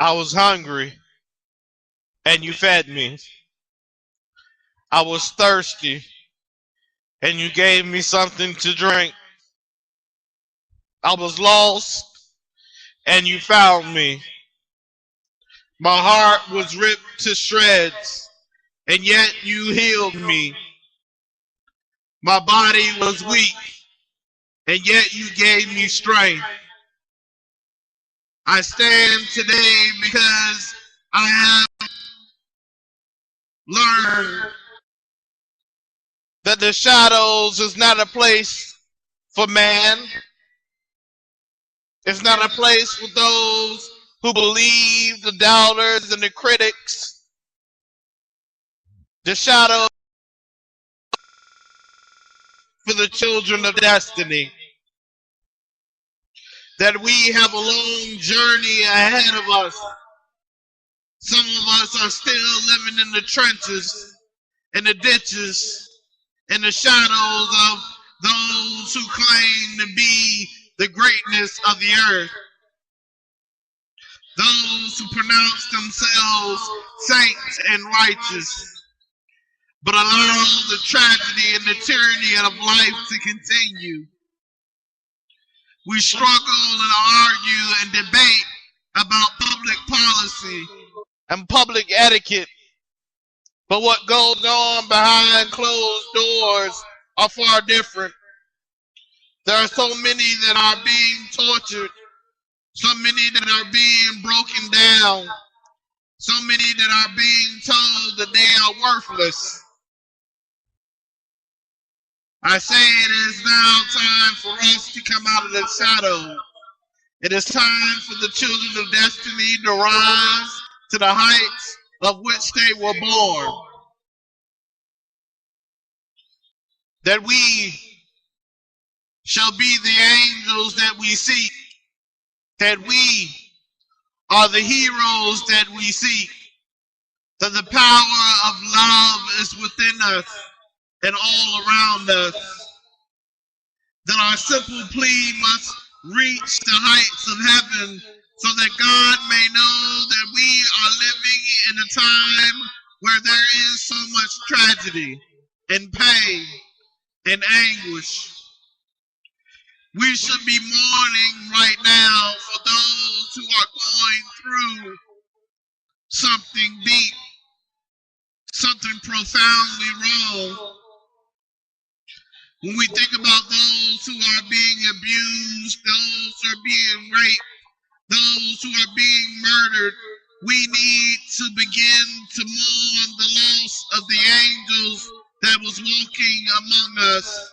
I was hungry, and you fed me. I was thirsty, and you gave me something to drink. I was lost, and you found me. My heart was ripped to shreds, and yet you healed me. My body was weak, and yet you gave me strength. I stand today because I have learned that the shadows is not a place for man. It's not a place for those who believe, the doubters and the critics. The shadow for the children of destiny. That we have a long journey ahead of us. Some of us are still living in the trenches, in the ditches, in the shadows of those who claim to be the greatness of the earth. Those who pronounce themselves saints and righteous, but allow the tragedy and the tyranny of life to continue. We struggle and argue and debate about public policy and public etiquette, but what goes on behind closed doors are far different. There are so many that are being tortured, so many that are being broken down, so many that are being told that they are worthless. I say it is now time for us to come out of the shadow. It is time for the children of destiny to rise to the heights of which they were born. That we shall be the angels that we seek. That we are the heroes that we seek. That the power of love is within us and all around us. That our simple plea must reach the heights of heaven so that God may know that we are living in a time where there is so much tragedy and pain and anguish. We should be mourning right now for those who are going through something deep, something profoundly wrong. When we think about those who are being abused, those who are being raped, those who are being murdered, we need to begin to mourn the loss of the angels that was walking among us.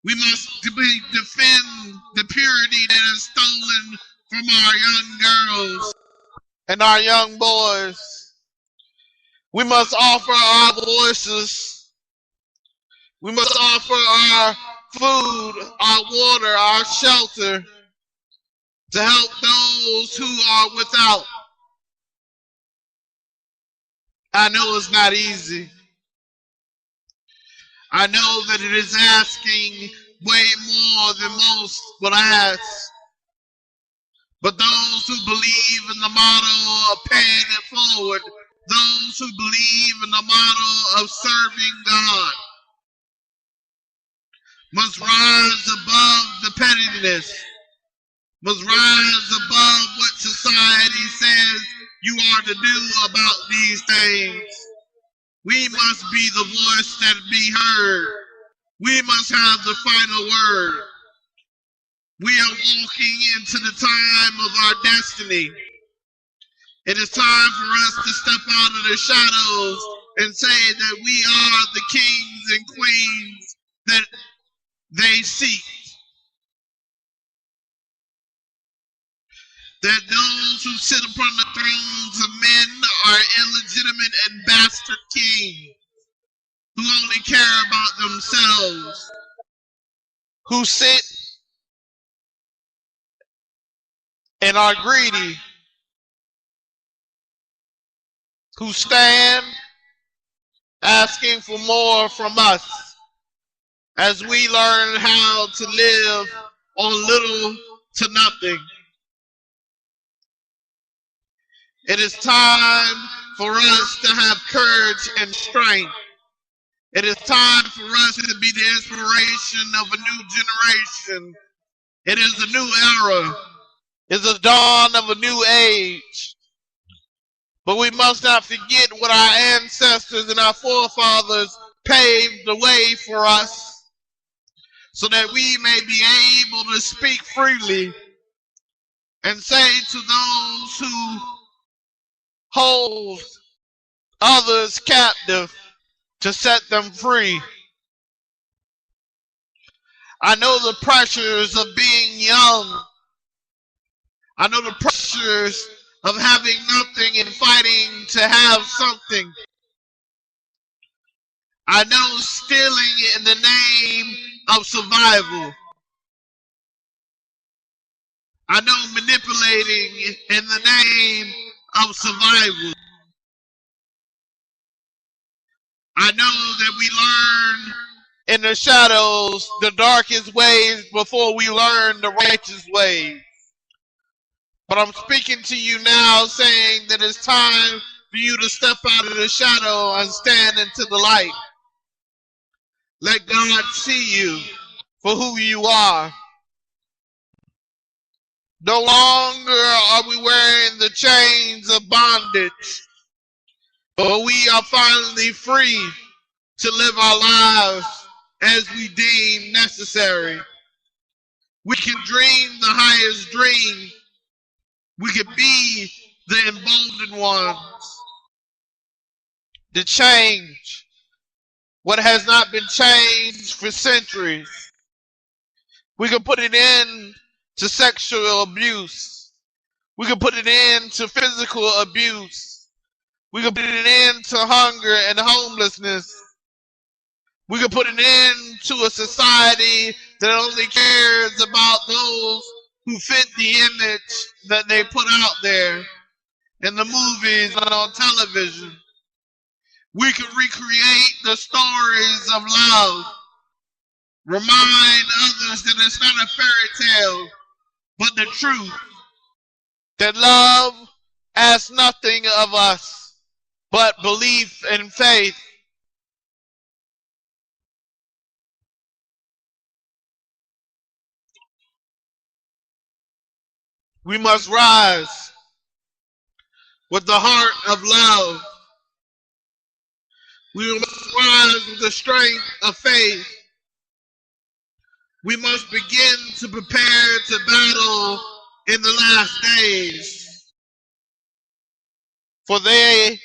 We must defend the purity that is stolen from our young girls and our young boys. We must offer our voices. We must offer our food, our water, our shelter to help those who are without. I know it's not easy. I know that it is asking way more than most would ask. But those who believe in the motto of paying it forward, those who believe in the motto of serving God, must rise above the pettiness, must rise above what society says you are to do about these things. We must be the voice that be heard. We must have the final word. We are walking into the time of our destiny. It is time for us to step out of the shadows and say that we are the kings and queens that they seek. That those who sit upon the thrones of men are illegitimate and bastard kings who only care about themselves, who sit and are greedy, who stand asking for more from us as we learn how to live on little to nothing. It is time for us to have courage and strength. It is time for us to be the inspiration of a new generation. It is a new era. It is the dawn of a new age. But we must not forget what our ancestors and our forefathers paved the way for us, so that we may be able to speak freely and say to those who hold others captive to set them free. I know the pressures of being young. I know the pressures of having nothing and fighting to have something. I know stealing in the name of survival. I know manipulating in the name of survival. I know that we learn in the shadows the darkest ways before we learn the righteous ways. But I'm speaking to you now saying that it's time for you to step out of the shadow and stand into the light. Let God see you for who you are. No longer are we wearing the chains of bondage, but we are finally free to live our lives as we deem necessary. We can dream the highest dream. We can be the emboldened ones. To change what has not been changed for centuries. We can put an end to sexual abuse. We can put an end to physical abuse. We can put an end to hunger and homelessness. We can put an end to a society that only cares about those who fit the image that they put out there in the movies and on television. We can recreate the stories of love. Remind others that it's not a fairy tale, but the truth. That love asks nothing of us but belief and faith. We must rise with the heart of love. We must rise with the strength of faith. We must begin to prepare to battle in the last days. For they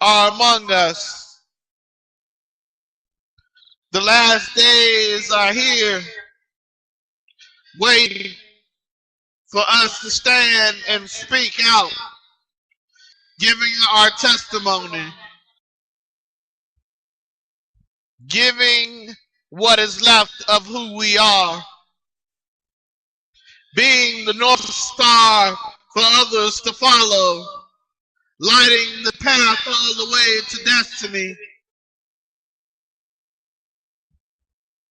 are among us. The last days are here, waiting for us to stand and speak out, giving our testimony, giving what is left of who we are, being the North Star for others to follow, lighting the path all the way to destiny.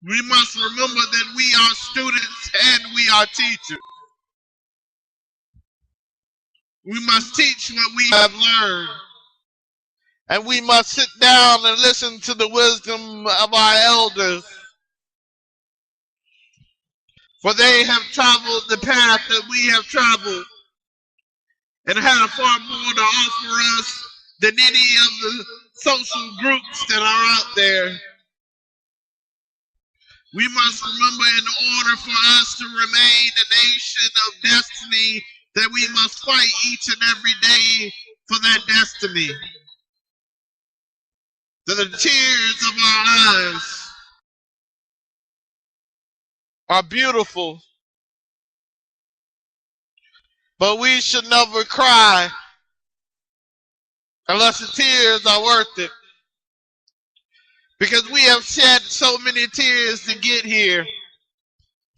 We must remember that we are students and we are teachers. We must teach what we have learned. And we must sit down and listen to the wisdom of our elders. For they have traveled the path that we have traveled and have far more to offer us than any of the social groups that are out there. We must remember, in order for us to remain a nation of destiny, that we must fight each and every day for that destiny. That the tears of our eyes are beautiful, but we should never cry unless the tears are worth it. Because we have shed so many tears to get here,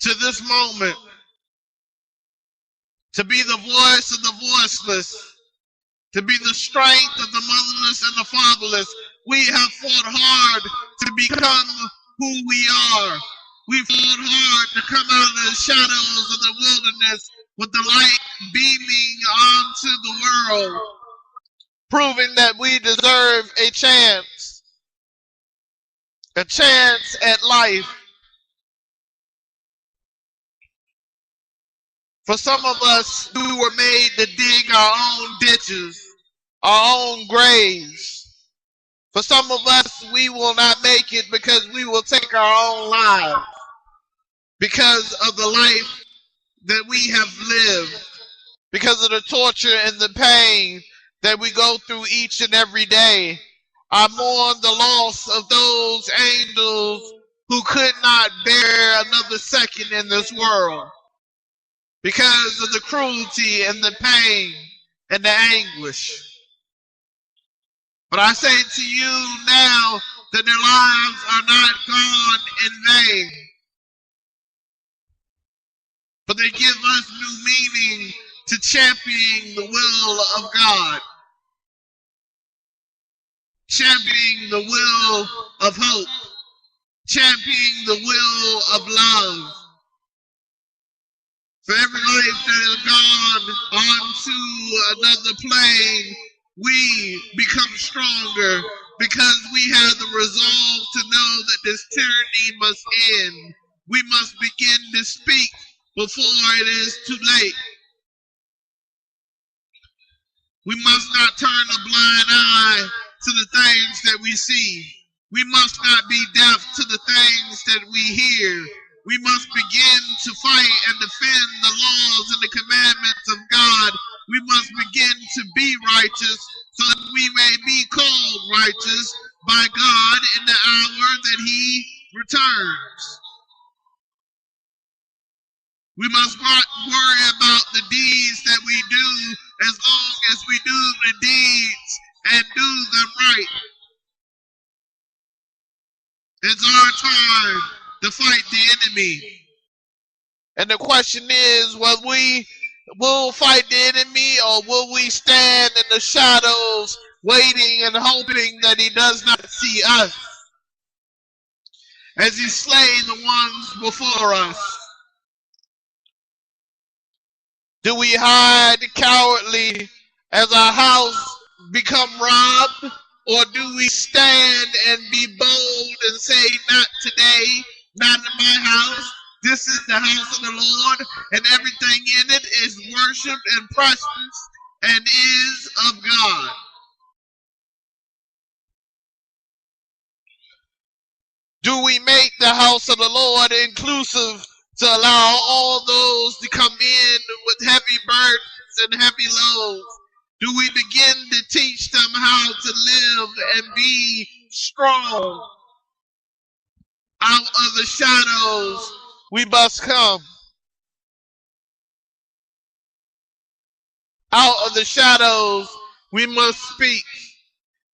to this moment, to be the voice of the voiceless, to be the strength of the motherless and the fatherless. We have fought hard to become who we are. We fought hard to come out of the shadows of the wilderness with the light beaming onto the world. proving that we deserve a chance at life. For some of us, we were made to dig our own ditches, our own graves. For some of us, we will not make it because we will take our own lives because of the life that we have lived, because of the torture and the pain that we go through each and every day. I mourn the loss of those angels who could not bear another second in this world because of the cruelty and the pain and the anguish. But I say to you now that their lives are not gone in vain, but they give us new meaning to championing the will of God, championing the will of hope, championing the will of love. For every life that has gone onto another plane, we become stronger because we have the resolve to know that this tyranny must end. We must begin to speak before it is too late. We must not turn a blind eye to the things that we see. We must not be deaf to the things that we hear. We must begin to fight and defend the laws and the commandments of God. We must begin to be righteous so that we may be called righteous by God in the hour that He returns. We must not worry about the deeds that we do as long as we do the deeds and do them right. It's our time to fight the enemy. And the question is, will we fight the enemy, or will we stand in the shadows waiting and hoping that he does not see us as he slay the ones before us? Do we hide cowardly as our house become robbed? Or do we stand and be bold and say, not today, not in my house. This is the house of the Lord, and everything in it is worship and precious and is of God. Do we make the house of the Lord inclusive to allow all those to come in with heavy burdens and heavy loads? Do we begin to teach them how to live and be strong? Out of the shadows we must come. Out of the shadows we must speak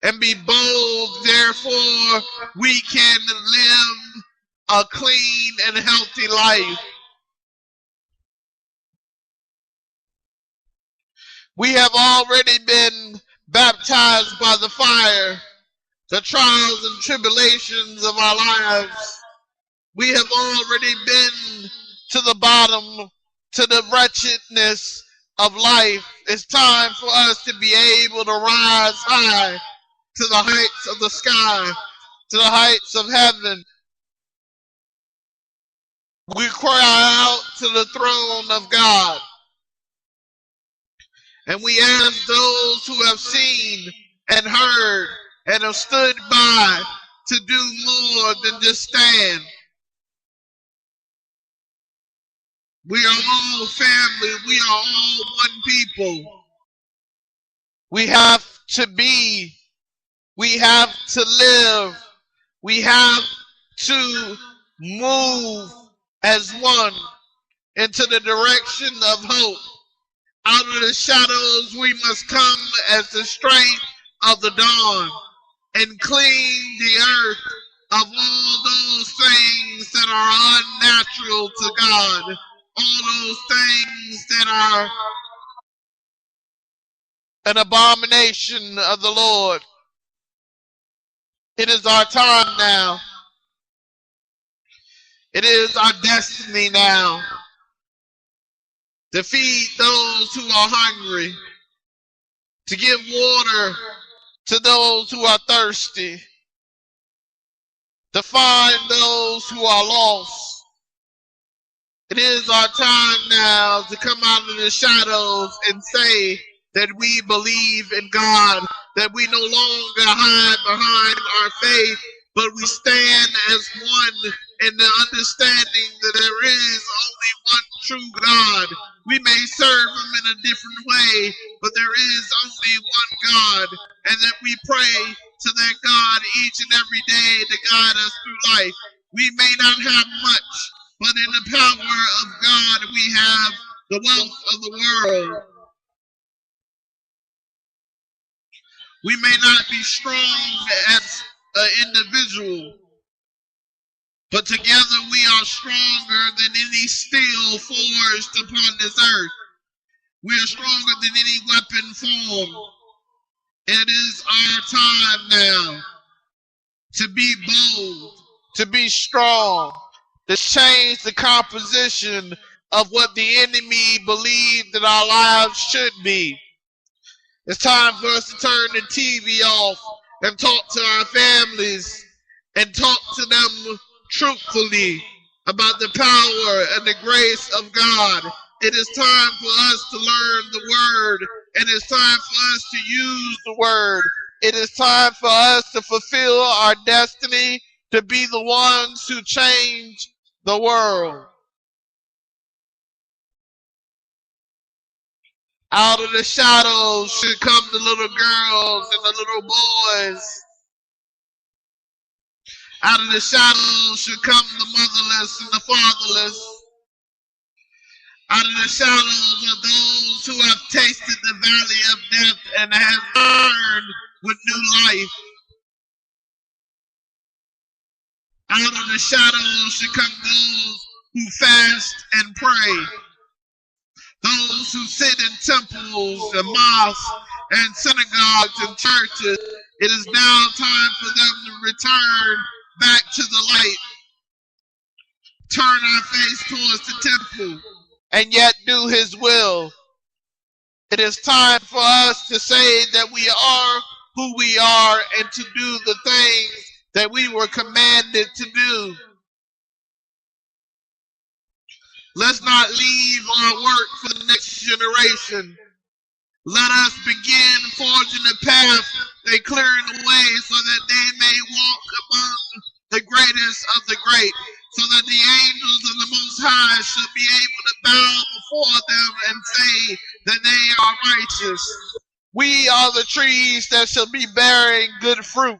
and be bold. Therefore, we can live a clean and healthy life. We have already been baptized by the fire, the trials and tribulations of our lives. We have already been to the bottom, to the wretchedness of life. It's time for us to be able to rise high to the heights of the sky, to the heights of heaven. We cry out to the throne of God. And we ask those who have seen and heard and have stood by to do more than just stand. We are all family. We are all one people. We have to be. We have to live. We have to move as one into the direction of hope. Out of the shadows we must come as the strength of the dawn and clean the earth of all those things that are unnatural to God, all those things that are an abomination of the Lord. It is our time now. It is our destiny now to feed those who are hungry, to give water to those who are thirsty, to find those who are lost. It is our time now to come out of the shadows and say that we believe in God, that we no longer hide behind our faith, but we stand as one in the understanding that there is only one true God. We may serve Him in a different way, but there is only one God, and that we pray to that God each and every day to guide us through life. We may not have much, but in the power of God we have the wealth of the world. We may not be strong as an individual, but together we are stronger than any steel forged upon this earth. We are stronger than any weapon formed. It is our time now to be bold, to be strong, to change the composition of what the enemy believed that our lives should be. It's time for us to turn the TV off and talk to our families and talk to them truthfully about the power and the grace of God. It is time for us to learn the word. It is time for us to use the word. It is time for us to fulfill our destiny to be the ones who change the world. Out of the shadows should come the little girls and the little boys. Out of the shadows should come the motherless and the fatherless. Out of the shadows are those who have tasted the valley of death and have burned with new life. Out of the shadows should come those who fast and pray. Those who sit in temples and mosques and synagogues and churches. It is now time for them to return back to the light. Turn our face towards the temple and yet do His will. It is time for us to say that we are who we are and to do the things that we were commanded to do. Let's not leave our work for the next generation. Let us begin forging a path and clearing the way so that they may walk among the greatest of the great, so that the angels of the Most High should be able to bow before them and say that they are righteous. We are the trees that shall be bearing good fruit.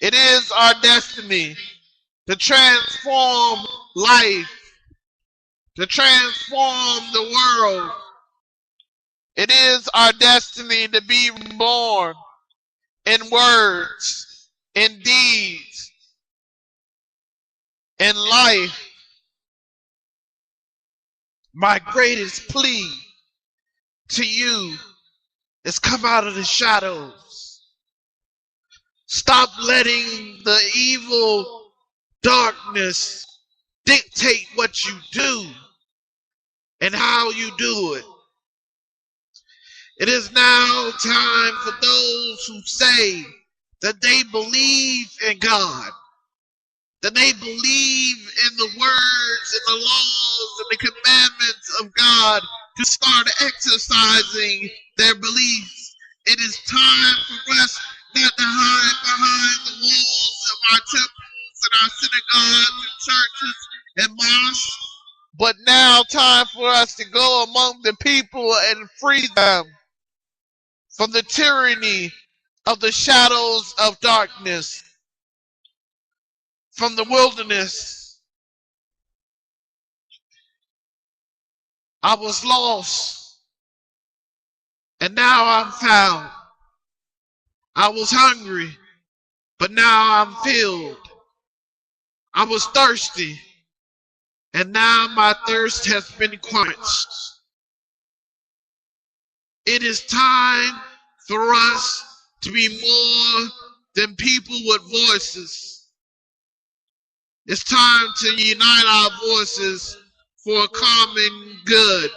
It is our destiny to transform life, to transform the world. It is our destiny to be reborn in words, in deeds, in life. My greatest plea to you is come out of the shadows. Stop letting the evil darkness dictate what you do and how you do it. It is now time for those who say that they believe in God, that they believe in the words and the laws and the commandments of God to start exercising their beliefs. It is time for us not to hide behind the walls of our temples and our synagogues and churches and mosques, but now time for us to go among the people and free them from the tyranny of the shadows of darkness, from the wilderness. I was lost, and now I'm found. I was hungry, but now I'm filled. I was thirsty, and now my thirst has been quenched. It is time for us to be more than people with voices. It's time to unite our voices for a common good.